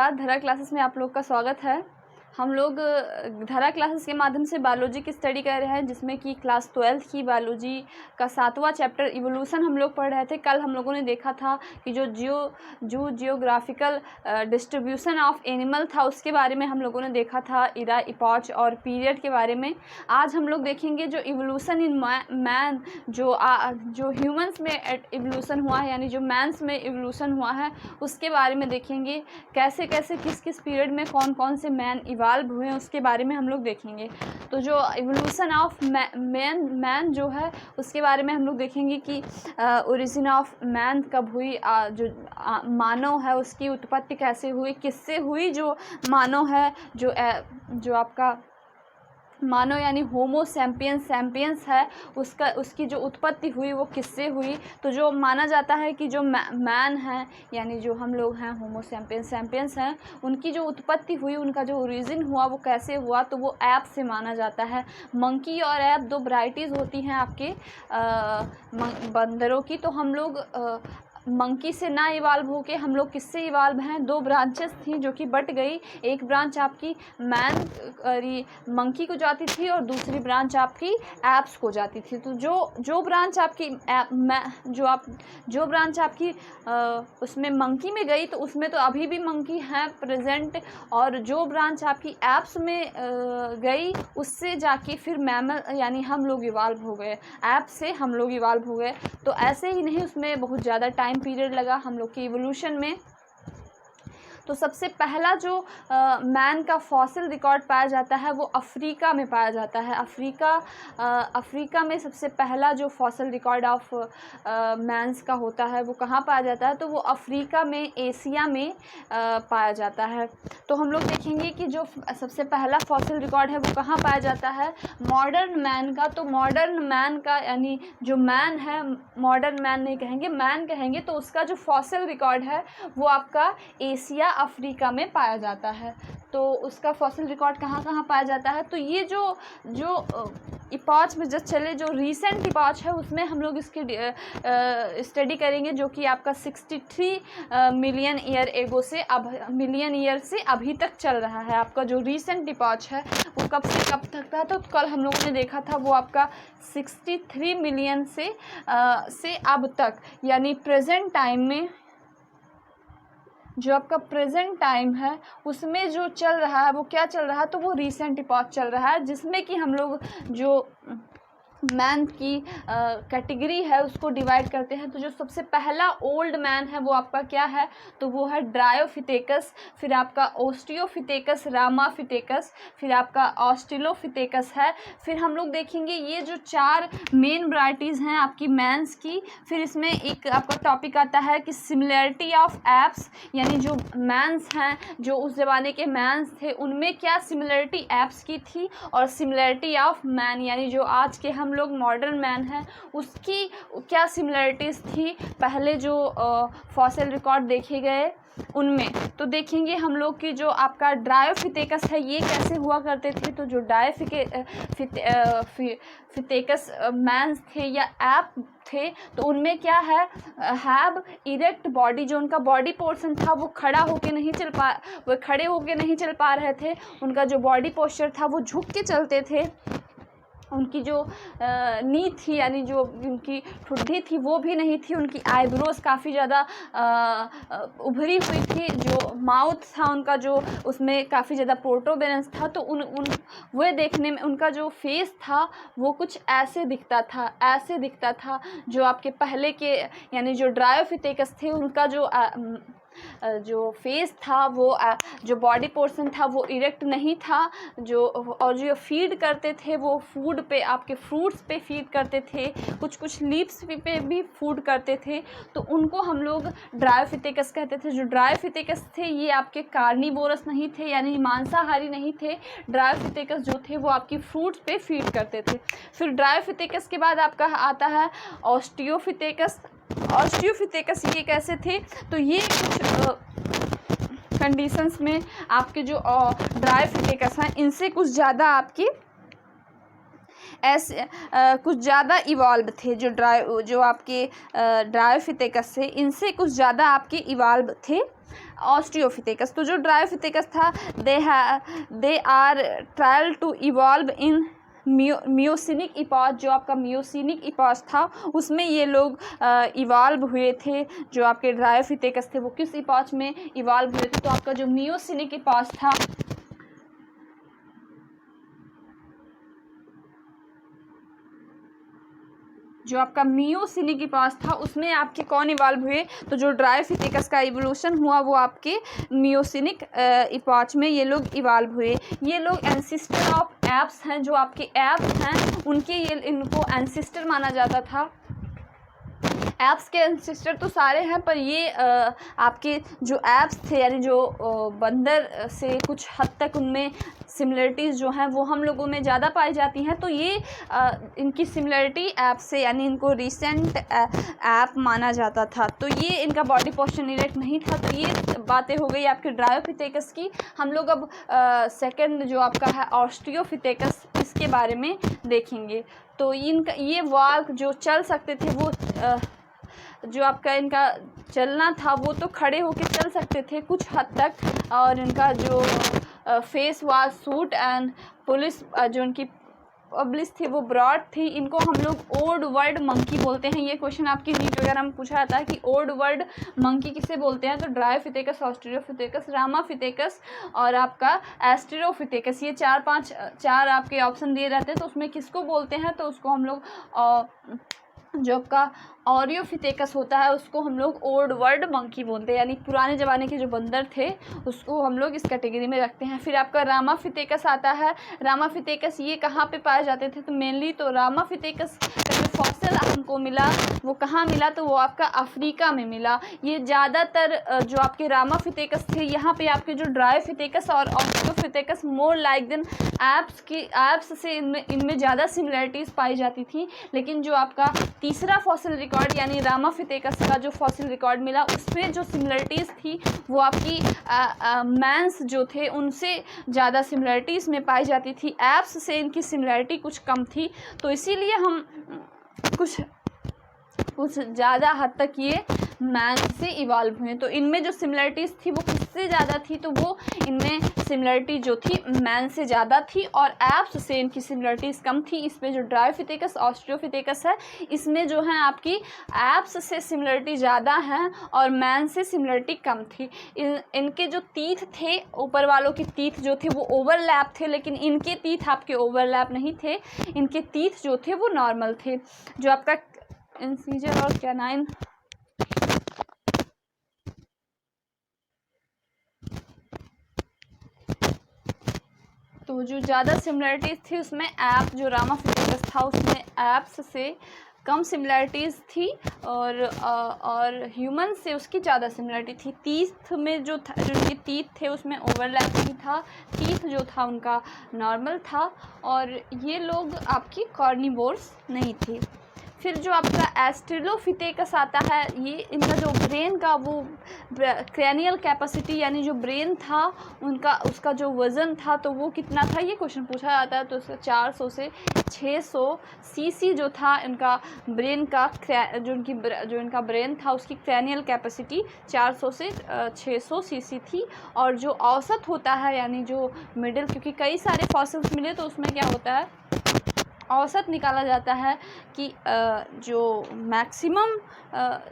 नमस्कार, धरा क्लासेस में आप लोग का स्वागत है। हम लोग धरा क्लासेस के माध्यम से बायोलॉजी की स्टडी कर रहे हैं, जिसमें कि क्लास 12th की बायोलॉजी का 7वां चैप्टर इवोल्यूशन हम लोग पढ़ रहे थे। कल हम लोगों ने देखा था कि जो जियोग्राफिकल डिस्ट्रीब्यूशन ऑफ एनिमल था, उसके बारे में हम लोगों ने देखा था, इरा, इपॉच और पीरियड के बारे में। आज हम लोग देखेंगे जो इवोल्यूशन इन मैन, जो ह्यूमंस में इवोल्यूशन हुआ है, यानी जो मैंस में इवोल्यूशन हुआ है, उसके बारे में देखेंगे। कैसे कैसे किस किस पीरियड में कौन कौन से मैन इवाल्व हुए हैं, उसके बारे में हम लोग देखेंगे। तो जो इवोल्यूशन ऑफ मैन जो है, उसके बारे में हम लोग देखेंगे कि ओरिजिन ऑफ मैन कब हुई, जो मानव है उसकी उत्पत्ति कैसे हुई, किससे हुई, जो मानव है, जो आपका मानव यानी होमो सैम्पियंस है, उसकी जो उत्पत्ति हुई वो किससे हुई। तो जो माना जाता है कि जो मैन है, यानी जो हम लोग हैं होमो सैम्पियंस हैं, उनकी जो उत्पत्ति हुई, उनका जो ओरिजिन हुआ वो कैसे हुआ, तो वो ऐप से माना जाता है। मंकी और ऐप दो वैराइटीज़ होती हैं आपके बंदरों की। तो हम लोग मंकी से ना इवाल्व होके हम लोग किससे इवाल्व हैं, दो ब्रांचेस थी जो कि बट गई। एक ब्रांच आपकी मंकी को जाती थी और दूसरी ब्रांच आपकी एप्स को जाती थी। तो जो ब्रांच आपकी जो ब्रांच आपकी उसमें मंकी में गई, तो उसमें तो अभी भी मंकी हैं प्रेजेंट, और जो ब्रांच आपकी एप्स में गई, उससे जाके फिर मैमल यानी हम लोग इवाल्व हो गए, ऐप से हम लोग इवाल्व हो गए। तो ऐसे ही नहीं, उसमें बहुत ज़्यादा टाइम पीरियड लगा हम लोग के इवोल्यूशन में। तो सबसे पहला जो मैन का फॉसिल रिकॉर्ड पाया जाता है वो अफ्रीका में पाया जाता है। अफ्रीका में सबसे पहला जो फॉसिल रिकॉर्ड ऑफ मैंस का होता है वो कहाँ पाया जाता है, तो वो अफ्रीका में, एशिया में पाया जाता है। तो हम लोग देखेंगे कि जो सबसे पहला फॉसिल रिकॉर्ड है वो कहाँ पाया जाता है, मॉडर्न मैन का। तो मॉडर्न मैन का यानी जो मैन है, मॉडर्न मैन नहीं कहेंगे, मैन कहेंगे, तो उसका जो फॉसिल रिकॉर्ड है वो आपका एशिया, अफ्रीका में पाया जाता है। तो उसका फॉसिल रिकॉर्ड कहाँ कहाँ पाया जाता है, तो ये जो इपॉच में जस्ट चले, जो रीसेंट इपॉच है, उसमें हम लोग इसकी स्टडी करेंगे, जो कि आपका 63 मिलियन ईयर एगो से, अब मिलियन ईयर से अभी तक चल रहा है। आपका जो रीसेंट इपॉच है वो कब से कब तक था, तो कल हम लोगों ने देखा था वो आपका 63 मिलियन से अब तक, यानी प्रेजेंट टाइम में, जो आपका प्रेजेंट टाइम है उसमें जो चल रहा है वो क्या चल रहा है, तो वो रीसेंट इपॉच चल रहा है, जिसमें कि हम लोग जो मैन की कैटेगरी है उसको डिवाइड करते हैं। तो जो सबसे पहला ओल्ड मैन है वो आपका क्या है, तो वो है ड्रायोफिथेकस, फिर आपका ओस्टियोफिथेकस, रामाफिथेकस, फिर आपका ऑस्ट्रेलोफिथेकस है। फिर हम लोग देखेंगे ये जो 4 मेन वैराइटीज़ हैं आपकी मैंस की। फिर इसमें एक आपका टॉपिक आता है कि सिमिलैरिटी ऑफ एप्स, यानी जो मैंस हैं, जो उस ज़माने के मैंस थे, उनमें क्या सिमिलैरिटी एप्स की थी, और सिमिलैरिटी ऑफ मैन, यानी जो आज के हम लोग मॉडर्न मैन हैं, उसकी क्या सिमिलरिटीज़ थी पहले जो फॉसिल रिकॉर्ड देखे गए उनमें। तो देखेंगे हम लोग कि जो आपका ड्रायोफिथेकस है ये कैसे हुआ करते थे। तो जो फिथेकस मैंस थे या ऐप थे, तो उनमें क्या है, हैव इरेक्ट बॉडी, जो उनका बॉडी पोर्शन था वो खड़े होके नहीं चल पा रहे थे। उनका जो बॉडी पोस्चर था वो झुक के चलते थे। उनकी जो नी थी, यानी जो उनकी ठुड्डी थी वो भी नहीं थी। उनकी आईब्रोज काफ़ी ज़्यादा उभरी हुई थी। जो माउथ था उनका, जो उसमें काफ़ी ज़्यादा प्रोटोबेरेंस था। तो वो देखने में उनका जो फेस था वो कुछ ऐसे दिखता था। जो आपके पहले के यानी जो ड्रायोफिथेकस थे, उनका जो फेस था, वो जो बॉडी पोर्शन था वो इरेक्ट नहीं था। और जो फीड करते थे वो फूड पे, आपके फ्रूट्स पे फीड करते थे, कुछ लीव्स पे भी फूड करते थे। तो उनको हम लोग ड्रायोफिथेकस कहते थे। जो ड्रायोफिथेकस थे ये आपके कार्निवोरस नहीं थे, यानी मांसाहारी नहीं थे। ड्रायोफिथेकस जो थे वो आपकी फ्रूट्स पे फीड करते थे। फिर ड्रायोफिथेकस के बाद आपका आता है ऑस्टियोफिथेकस। ये कैसे थे, तो ये कुछ कंडीशंस में आपके जो ड्रायोफिथेकस हैं, इनसे कुछ ज़्यादा आपकी ऐसे कुछ ज़्यादा इवॉल्व थे। जो आपके ड्रायोफिथेकस से, इनसे कुछ ज़्यादा आपके इवॉल्व थे। ऑस्ट्रियोपिथेकस। तो जो ड्रायोपिथेकस था they are trial to evolve in Miocenic epoch. जो आपका मियोसिनिक इपॉच था उसमें ये लोग इवॉल्व हुए थे। जो आपके ड्रायोपिथेकस थे वो किस इपॉच में इवॉल्व हुए थे? तो आपका जो मियोसिनिक इपॉच था, जो आपका मियोसिनिक इपॉच था उसमें आपके कौन इवॉल्व हुए? तो जो ड्रायोपिथेकस का इवोल्यूशन हुआ वो आपके मियोसिनिक इपॉच में ये लोग इवॉल्व हुए। ये लोग एंसिस्टर ऑफ एप्स हैं। जो आपके एप्स हैं उनके इनको एंसिस्टर माना जाता था। एप्स के एंसिस्टर तो सारे हैं, पर ये आपके जो एप्स थे यानी जो बंदर से कुछ हद तक उनमें सिमिलरिटीज़ जो हैं वो हम लोगों में ज़्यादा पाई जाती हैं। तो ये इनकी सिमिलरिटी ऐप से यानी इनको रिसेंट ऐप माना जाता था। तो ये इनका बॉडी पोस्चर इरेक्ट नहीं था। तो ये बातें हो गई आपके ड्रायोपिथेकस की। हम लोग अब सेकंड जो आपका है ऑस्ट्रियोपिथेकस, इसके बारे में देखेंगे। तो इनका ये वॉक जो चल सकते थे वो जो आपका इनका चलना था वो तो खड़े होकर चल सकते थे कुछ हद तक, और इनका जो face was suit and police जो इनकी पब्लिश थी वो ब्रॉड थी। इनको हम लोग ओल्ड वर्ल्ड मंकी बोलते हैं। ये क्वेश्चन आपकी नीट वगैरह में पूछा जाता है कि ओल्ड वर्ल्ड मंकी किसे बोलते हैं? तो ड्रायोपिथेकस, ऑस्ट्रियोपिथेकस, रामापिथेकस और आपका एस्टेरोपिथेकस, ये चार आपके ऑप्शन दिए रहते हैं। तो उसमें किसको बोलते हैं? तो उसको हम लोग जो आपका ऑरियोपिथेकस होता है उसको हम लोग ओल्ड वर्ल्ड मंकी बोलते हैं, यानी पुराने ज़माने के जो बंदर थे उसको हम लोग इस कैटेगरी में रखते हैं। फिर आपका रामापिथेकस आता है। रामापिथेकस ये कहाँ पे पाए जाते थे? तो मेनली तो रामापिथेकस का जो फॉसिल हमको मिला वो कहाँ मिला? तो वो आपका अफ्रीका में मिला। ये ज़्यादातर जो आपके रामापिथेकस थे, यहाँ पे आपके जो ड्रायोपिथेकस और ऑस्ट्रियोपिथेकस मोर लाइक देन एप्स से इनमें ज़्यादा सिमिलरिटीज़ पाई जाती थी। लेकिन जो आपका तीसरा फॉसिल रिकॉर्ड यानी रामापिथेकस का जो फॉसिल रिकॉर्ड मिला उसमें जो सिमिलरिटीज़ थी वो आपकी मैंस जो थे उनसे ज़्यादा सिमिलरिटीज़ में पाई जाती थी। एप्स से इनकी सिमिलरिटी कुछ कम थी। तो इसीलिए हम कुछ ज़्यादा हद तक ये मैन से इवॉल्व हुए। तो इनमें जो सिमिलरिटीज़ थी वो किससे ज़्यादा थी? तो वो इनमें सिमिलरिटी जो थी मैन से ज़्यादा थी और एप्स से इनकी सिमिलरिटीज़ कम थी। इसमें जो ड्रायोपिथेकस, ऑस्ट्रियोपिथेकस है इसमें जो है आपकी एप्स से सिमिलरिटी ज़्यादा हैं और मैन से सिमिलरिटी कम थी। इनके जो टीथ थे, ऊपर वालों के टीथ जो थे वो ओवरलैप थे, लेकिन इनके टीथ आपके ओवरलैप नहीं थे। इनके टीथ जो थे वो नॉर्मल थे। जो आपका इंसीजर और कैनाइन तो जो ज़्यादा सिमिलरिटीज़ थी उसमें ऐप जो रामापिथेकस था उसमें एप्स से कम सिमिलरिटीज़ थी और ह्यूमन से उसकी ज़्यादा सिमिलरिटी थी। टीथ में जो उनके टीथ थे उसमें ओवरलैप नहीं था। टीथ जो था उनका नॉर्मल था और ये लोग आपकी कार्निवोर्स नहीं थी। फिर जो आपका एस्ट्रेलोपिथेकस आता है, ये इनका जो ब्रेन का वो क्रैनियल कैपेसिटी यानी जो ब्रेन था उनका उसका जो वज़न था तो वो कितना था? ये क्वेश्चन पूछा जाता है। तो 400 से 600 सीसी जो था इनका ब्रेन का जो इनका ब्रेन था उसकी क्रैनियल कैपेसिटी 400 से 600 सीसी थी। और जो औसत होता है यानी जो मिडिल, क्योंकि कई सारे फॉसिल्स मिले तो उसमें क्या होता है औसत निकाला जाता है कि जो मैक्सिमम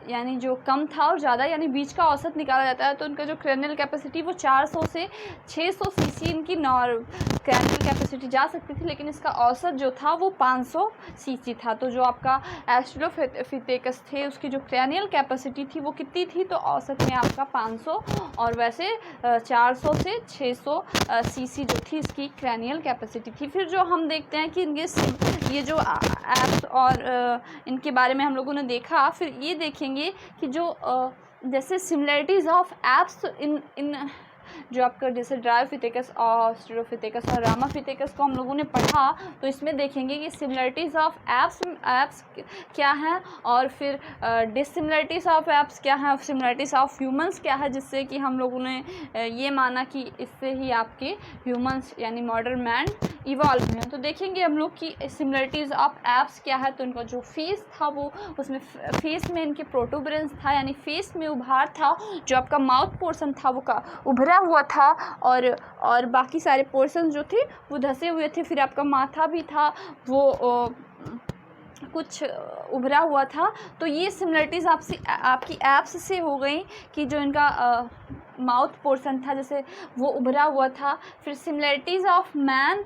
यानी जो कम था और ज़्यादा यानी बीच का औसत निकाला जाता है। तो उनका जो क्रैनियल कैपेसिटी वो 400 से 600 सीसी इनकी क्रैनियल कैपेसिटी जा सकती थी, लेकिन इसका औसत जो था वो 500 सीसी था। तो जो आपका एस्ट्रोलोपिथेकस थे उसकी जो क्रैनियल कैपेसिटी थी वो कितनी थी? तो औसत में आपका 500 और वैसे 400 से 600 सीसी जो थी इसकी क्रैनियल कैपेसिटी थी। फिर जो हम देखते हैं कि इनके ये जो एप्स और इनके बारे में हम लोगों ने देखा, फिर ये देखेंगे कि जो जैसे सिमिलरिटीज़ ऑफ एप्स इन जो आपका जैसे ड्रायोफिथेकस, ऑस्ट्रेलोपिथेकस और रामाफिथेकस को हम लोगों ने पढ़ा, तो इसमें देखेंगे कि सिमिलरिटीज़ ऑफ एप्स क्या है और फिर डिससिमिलरिटीज़ ऑफ एप्स क्या है, सिमिलरिटीज़ ऑफ ह्यूमंस क्या है, जिससे कि हम लोगों ने ये माना कि इससे ही आपके ह्यूमंस यानी मॉडर्न मैन इवॉल्व हुए। तो देखेंगे हम लोग कि सिमिलरिटीज़ ऑफ एप्स क्या है। तो इनका जो फेस था वो, उसमें फेस में इनके प्रोटूबरेंस था, यानी फेस में उभार था, जो आपका माउथ पोर्शन था वो उभरा हुआ था, और बाकी सारे पोर्शन जो थे वो धसे हुए थे। फिर आपका माथा भी था वो कुछ उभरा हुआ था। तो ये सिमिलरिटीज़ आपकी एप्स से हो गई कि जो इनका माउथ पोर्शन था जैसे वो उभरा हुआ था। फिर सिमिलरिटीज़ ऑफ मैन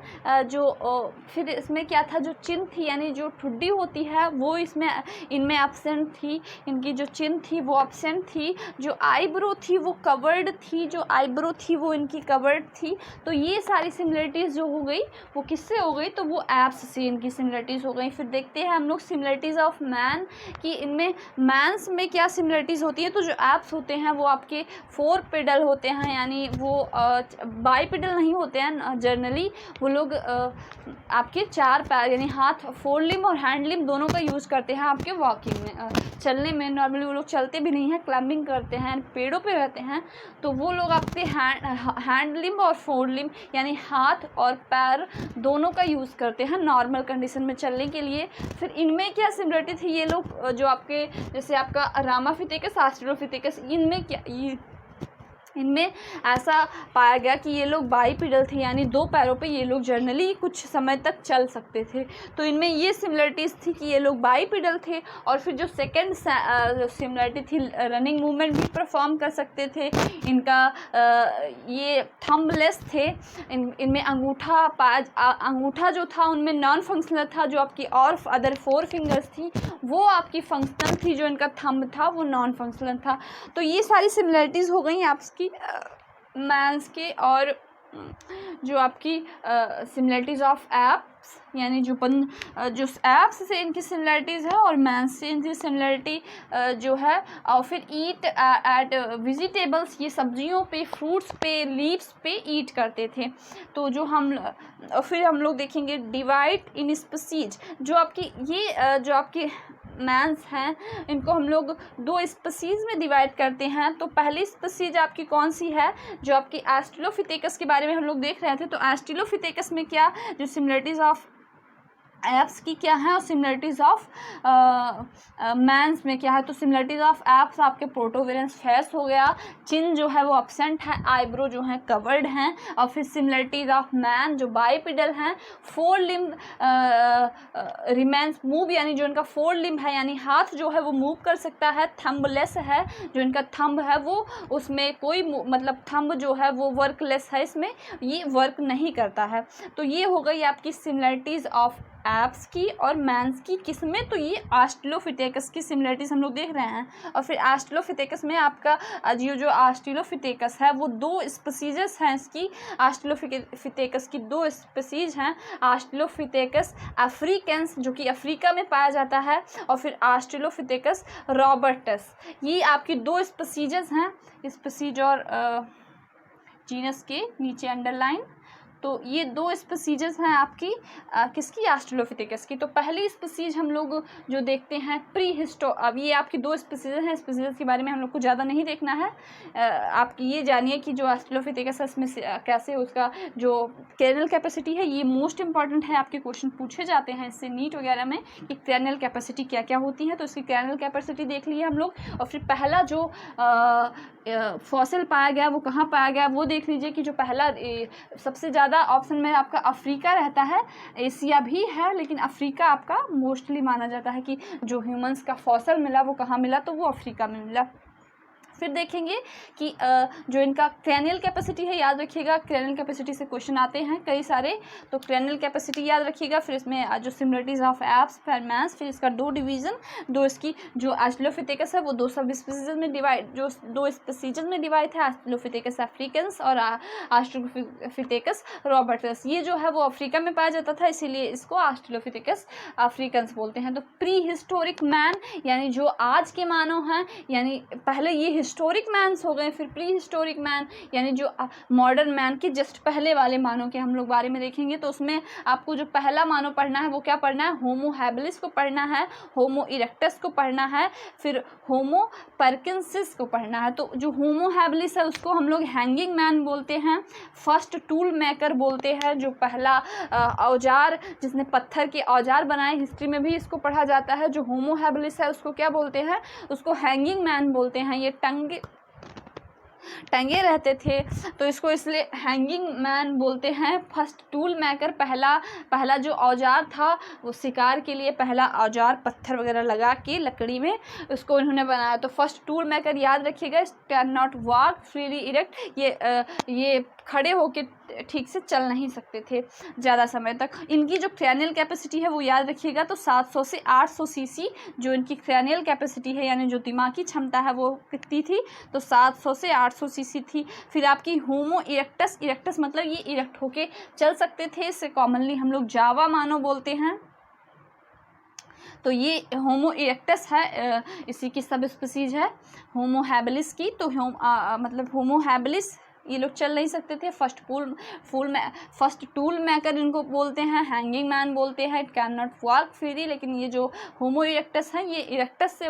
फिर इसमें क्या था, जो चिन थी यानी जो ठुड्डी होती है वो इनमें एब्सेंट थी, इनकी जो चिन थी वो एब्सेंट थी। जो आईब्रो थी वो कवर्ड थी, वो इनकी कवर्ड थी। तो ये सारी सिमिलरिटीज़ जो हो गई वो किससे हो गई, तो वो एप्स से इनकी सिमिलरिटीज़ हो गई। फिर देखते हैं हम लोग सिमिलरिटीज़ ऑफ मैन कि इनमें मैंस में क्या सिमिलरिटीज़ होती है। तो जो एप्स होते हैं वो आपके 4 पेडल होते हैं, यानी वो बाईपेडल नहीं होते हैं। जनरली वो लोग आपके 4 पैर यानी हाथ, 4 लिम्ब और हैंड लिम्ब दोनों का यूज़ करते हैं आपके वॉकिंग में, चलने में। नॉर्मली वो लोग चलते भी नहीं हैं, क्लाइंबिंग करते हैं, पेड़ों पे रहते हैं। तो वो लोग आपके हैंड लिम्ब और 4 लिम्ब यानी हाथ और पैर दोनों का यूज़ करते हैं नॉर्मल कंडीशन में चलने के लिए। फिर इनमें क्या सिमिलरिटी थी, ये लोग जो आपके जैसे आपका रामाफिथेकस, ऑस्ट्रेलोपिथेकस, इनमें ऐसा पाया गया कि ये लोग बाईपेडल थे, यानी 2 पैरों पे ये लोग जर्नली कुछ समय तक चल सकते थे। तो इनमें ये सिमिलरिटीज़ थी कि ये लोग बाईपेडल थे। और फिर जो सेकंड सिमिलरिटी थी, रनिंग मूवमेंट भी परफॉर्म कर सकते थे। इनका ये थंबलेस थे, इनमें अंगूठा जो था उनमें नॉन फंक्शनल था। जो आपकी और अदर 4 फिंगर्स थी वो आपकी फंक्शनल थी, जो इनका थंब था वो नॉन फंक्शनल था। तो ये सारी सिमिलरिटीज़ हो गई आपकी मैंस के। और जो आपकी सिमिलरिटीज़ ऑफ एप्स यानी जो एप्स से इनकी सिमिलरिटीज़ है और मैंस से इनकी सिमिलरिटी जो है। और फिर ईट एट वेजिटेबल्स, ये सब्जियों पे, फ्रूट्स पे, लीव्स पे ईट करते थे। तो फिर हम लोग देखेंगे डिवाइड इन स्पीसीज। जो आपकी मैंस हैं इनको हम लोग 2 स्पीसीज़ में डिवाइड करते हैं। तो पहली स्पीसीज आपकी कौन सी है, जो आपकी ऑस्ट्रेलोपिथेकस के बारे में हम लोग देख रहे थे। तो ऑस्ट्रेलोपिथेकस में क्या जो सिमिलरिटीज़ ऑफ एप्स की क्या है और सिमिलरिटीज़ ऑफ मैंस में क्या है। तो सिमिलरिटीज़ ऑफ एप्स आपके प्रोटोवेरेंस फेस हो गया, चिन जो है वो एब्सेंट है, आईब्रो जो है कवर्ड हैं। और फिर सिमिलरिटीज़ ऑफ मैन जो बाईपेडल हैं, 4 लिम्ब रिमेंस मूव, यानी जो इनका 4 लिम्ब है यानी हाथ जो है वो मूव कर सकता है। थंबलेस है, जो इनका थंब है वो उसमें कोई मतलब थंब जो है वो वर्कलेस है, इसमें ये वर्क नहीं करता है। तो ये हो गई आपकी सिमिलरिटीज़ ऑफ एप्स की और मैंस की। किसमें, तो ये ऑस्ट्रेलोपिथेकस की सिमिलरिटीज हम लोग देख रहे हैं। और फिर ऑस्ट्रेलोपिथेकस में आपका जो ऑस्ट्रेलोपिथेकस है वो 2 स्पीसीज़ हैं इसकी। ऑस्ट्रेलोपिथेकस की 2 स्पीसीज हैं, ऑस्ट्रेलोपिथेकस अफ्रीकन्स जो कि अफ्रीका में पाया जाता है, और फिर ऑस्ट्रेलोपिथेकस रॉबर्टस। ये आपकी 2 स्पीसीज हैं, स्पीसीज और जीनस के नीचे अंडरलाइन। तो ये 2 स्पीसीज़ हैं आपकी किसकी, ऑस्ट्रेलोपिथेकस की। तो पहली स्पीसीज हम लोग जो देखते हैं अब ये आपकी 2 स्पीसीज़ हैं, स्पीसीज़ के बारे में हम लोग को ज़्यादा नहीं देखना है। आप ये जानिए कि जो ऑस्ट्रेलोपिथेकस है इसमें कैसे उसका जो क्रैनियल कैपेसिटी है, ये मोस्ट इंपॉर्टेंट है। आपके क्वेश्चन पूछे जाते हैं इससे नीट वगैरह में कि क्रैनियल कैपेसिटी क्या क्या होती है। तो इसकी क्रैनियल कैपेसिटी देख लिए हम लोग। और फिर पहला जो फॉसिल पाया गया वो कहाँ पाया गया वो देख लीजिए कि जो पहला सबसे ज़्यादा ऑप्शन में आपका अफ्रीका रहता है, एशिया भी है लेकिन अफ्रीका आपका मोस्टली माना जाता है कि जो ह्यूमंस का फॉसिल मिला वो कहाँ मिला, तो वो अफ्रीका में मिला। फिर देखेंगे कि जो इनका क्रैनियल कैपेसिटी है, याद रखिएगा क्रैनियल कैपेसिटी से क्वेश्चन आते हैं कई सारे। तो क्रैनियल कैपेसिटी याद रखिएगा। फिर इसमें जो सिमिलरिटीज ऑफ एप्स फिर मैंस, फिर इसका 2 डिवीज़न, 2 इसकी जो ऑस्ट्रेलोपिथेकस है वो 2 सब स्पीसीज में डिवाइड, जो 2 स्पीसीज में डिवाइड है, ऑस्ट्रेलोपिथेकस अफ्रीकन्स और ऑस्ट्रेलोपिथेकस रॉबर्टस। ये जो है वो अफ्रीका में पाया जाता था, इसीलिए इसको ऑस्ट्रेलोपिथेकस अफ्रीकन्स बोलते हैं। तो प्री हिस्टोरिक मैन यानी जो आज के मानव हैं, यानी पहले ये हिस्टोरिक मैन्स हो गए, फिर प्री हिस्टोरिक मैन यानी जो मॉडर्न मैन के जस्ट पहले वाले मानव के हम लोग बारे में देखेंगे। तो उसमें आपको जो पहला मानव पढ़ना है वो क्या पढ़ना है, होमो हैबिलिस को पढ़ना है, होमो इरेक्टस को पढ़ना है, फिर होमो परकिंसिस को पढ़ना है। तो जो होमो हैबिलिस है उसको हम लोग हैंगिंग मैन बोलते हैं, फर्स्ट टूल मेकर बोलते हैं, जो पहला औजार जिसने पत्थर के औजार बनाए, हिस्ट्री में भी इसको पढ़ा जाता है। जो होमो हैबिलिस है उसको क्या बोलते हैं, उसको हैंगिंग मैन बोलते हैं। ये टंगे रहते थे तो इसको इसलिए हैंगिंग मैन बोलते हैं। फर्स्ट टूल मेकर, पहला जो औजार था वो शिकार के लिए पहला औजार पत्थर वगैरह लगा के लकड़ी में उसको इन्होंने बनाया। तो फर्स्ट टूल मेकर याद रखिएगा। Can not walk freely erect, ये खड़े होके ठीक से चल नहीं सकते थे ज़्यादा समय तक। इनकी जो क्रैनियल कैपेसिटी है वो याद रखिएगा, तो 700 से 800 सीसी जो इनकी क्रैनियल कैपेसिटी है यानी जो दिमागी क्षमता है वो कितनी थी, तो 700 से 800 सीसी थी। फिर आपकी होमो इरेक्टस, इरेक्टस मतलब ये इरेक्ट होके चल सकते थे, इसे कॉमनली हम लोग जावा मानव बोलते हैं। तो ये होमो इरेक्टस है, इसी की सब स्पीसीज है होमो हैबिलिस की। तो मतलब होमो हैबिलिस ये लोग चल नहीं सकते थे। फर्स्ट टूल मेकर इनको बोलते हैं, हैंगिंग मैन बोलते हैं, it can not walk freely. लेकिन ये जो होमो इरेक्टस है ये इरेक्टस से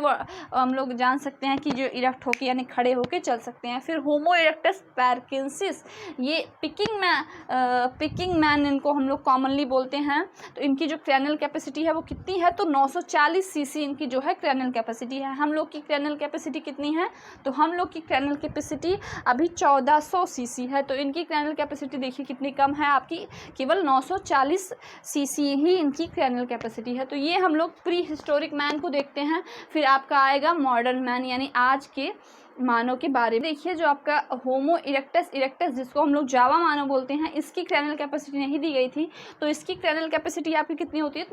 हम लोग जान सकते हैं कि जो इरेक्ट होके यानी खड़े होके चल सकते हैं। फिर होमो इरेक्टस पैरकिंसिस, ये पिकिंग मैन इनको हम लोग कॉमनली बोलते हैं। तो इनकी जो क्रैनियल कैपेसिटी है वो कितनी है, तो 940 सीसी इनकी जो है क्रैनियल कैपेसिटी है। हम लोग की क्रैनियल कैपेसिटी कितनी है, तो हम लोग की क्रैनियल कैपेसिटी अभी 1400 सीसी है। तो इनकी क्रैनियल कैपेसिटी देखिए कितनी कम है, आपकी केवल 940 सीसी ही इनकी क्रैनियल कैपेसिटी है। तो ये हम लोग प्री हिस्टोरिक मैन को देखते हैं। फिर आपका आएगा मॉडर्न मैन यानी आज के मानव के बारे में। देखिए जो आपका होमो इरेक्टस जिसको हम लोग जावा मानव बोलते हैं, इसकी क्रैनियल कैपेसिटी नहीं दी गई थी। तो इसकी क्रैनियल कैपेसिटी आपकी कितनी होती है, तो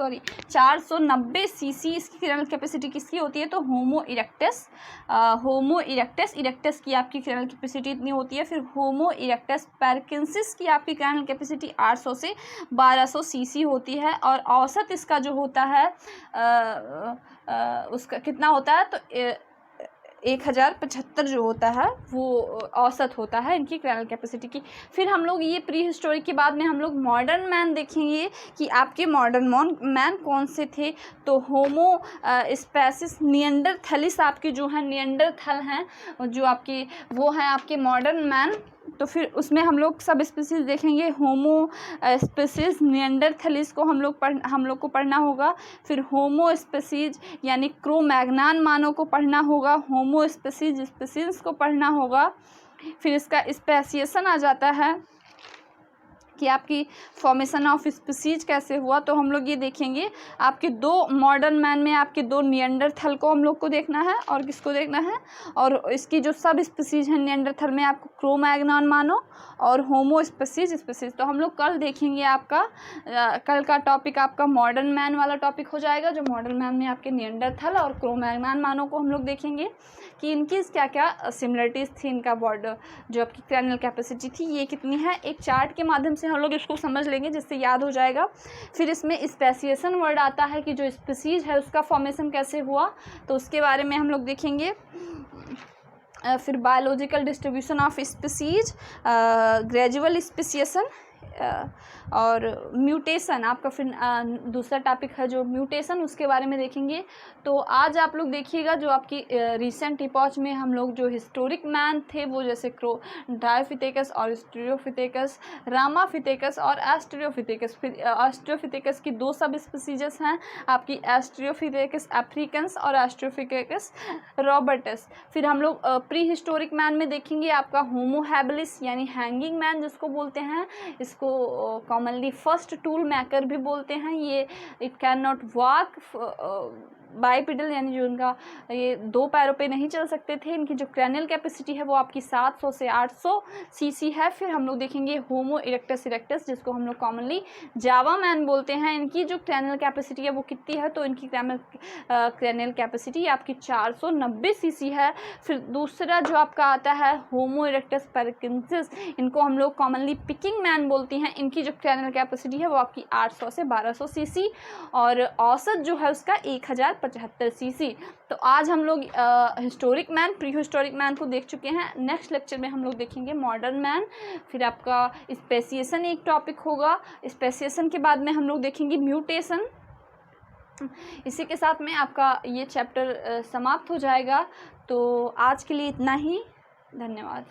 490 सीसी इसकी क्रैनियल कैपेसिटी किसकी होती है, तो होमो इरेक्टस की आपकी क्रैनियल कैपेसिटी इतनी होती है। फिर होमो इरेक्टस पैरकिंसिस की आपकी क्रैनियल कैपेसिटी 800 से 1200 सीसी होती है। और औसत इसका जो होता है उसका कितना होता है, तो 1075 जो होता है वो औसत होता है इनकी क्रैनियल कैपेसिटी की। फिर हम लोग ये प्री हिस्टोरिक के बाद में हम लोग मॉडर्न मैन देखेंगे कि आपके मॉडर्न मैन कौन से थे। तो होमो स्पेसिस निएंडरथैलिस आपके जो है निएंडरथल हैं, जो आपके वो हैं आपके मॉडर्न मैन। तो फिर उसमें हम लोग सब स्पीसीज देखेंगे। होमो स्पीसीज निएंडरथैलिस को हम लोग को पढ़ना होगा। फिर होमो स्पीसीज यानी क्रो-मैग्नान मानव को पढ़ना होगा। होमो स्पीसीज को पढ़ना होगा। फिर इसका स्पेसिएशन आ जाता है कि आपकी फॉर्मेशन ऑफ स्पीसीज कैसे हुआ। तो हम लोग ये देखेंगे आपके दो मॉडर्न मैन में आपके दो निएंडरथल को हम लोग को देखना है और किसको देखना है, और इसकी जो सब स्पीसीज है निएंडरथल में आपको क्रो-मैग्नान मानो और होमो स्पीसीज। तो हम लोग कल देखेंगे आपका कल का टॉपिक आपका मॉडर्न मैन वाला टॉपिक हो जाएगा, जो मॉडर्न मैन में आपके निएंडरथल और क्रो-मैग्नान मानो को हम लोग देखेंगे कि इनकी क्या क्या सिमिलरिटीज़ थी। इनका बॉर्डर जो आपकी क्रैनियल कैपेसिटी थी ये कितनी है, एक चार्ट के माध्यम से हम लोग इसको समझ लेंगे जिससे याद हो जाएगा। फिर इसमें स्पेसिएशन वर्ड आता है कि जो स्पीसीज है उसका फॉर्मेशन कैसे हुआ, तो उसके बारे में हम लोग देखेंगे। फिर biological distribution of species, gradual speciation और म्यूटेशन आपका। फिर दूसरा टॉपिक है जो म्यूटेशन, उसके बारे में देखेंगे। तो आज आप लोग देखिएगा जो आपकी रिसेंट इपॉच में हम लोग जो हिस्टोरिक मैन थे वो जैसे डायोफिथेकस और स्टीरियोफिथेकस, रामाफिथेकस और एस्टेरियोफिथेकस। फिर एस्टेरियोफिथेकस की दो सब स्पीसीजेस हैं आपकी, एस्टेरियोफिथेकस अफ्रीकन्स और एस्टेरियोफिथेकस रॉबर्टस। फिर हम लोग प्री हिस्टोरिक मैन में देखेंगे आपका होमो हैबिलिस यानी हैंगिंग मैन जिसको बोलते हैं, इसको कॉमनली फर्स्ट टूल मेकर भी बोलते हैं। ये it can not walk bipedal यानी जो उनका ये दो पैरों पे नहीं चल सकते थे। इनकी जो क्रैनियल कैपेसिटी है वो आपकी 700 से 800 सीसी है। फिर हम लोग देखेंगे होमो इरेक्टस जिसको हम लोग कॉमनली जावा मैन बोलते हैं। इनकी जो क्रैनियल कैपेसिटी है वो कितनी है, तो इनकी क्रैनियल कैपेसिटी आपकी 490 सीसी है। फिर दूसरा जो आपका आता है होमो इरेक्टस पैरकिंसिस, इनको हम लोग कॉमनली पिकिंग मैन बोलते हैं। इनकी जो क्रैनियल कैपेसिटी है वो आपकी 800 से 1200 सीसी और औसत जो है उसका 1050 75 सीसी। तो आज हम लोग historic man, pre historic man को देख चुके हैं। नेक्स्ट लेक्चर में हम लोग देखेंगे मॉडर्न मैन, फिर आपका स्पेसिएशन एक टॉपिक होगा। स्पेसिएशन के बाद में हम लोग देखेंगे म्यूटेशन। इसी के साथ में आपका ये चैप्टर समाप्त हो जाएगा। तो आज के लिए इतना ही, धन्यवाद।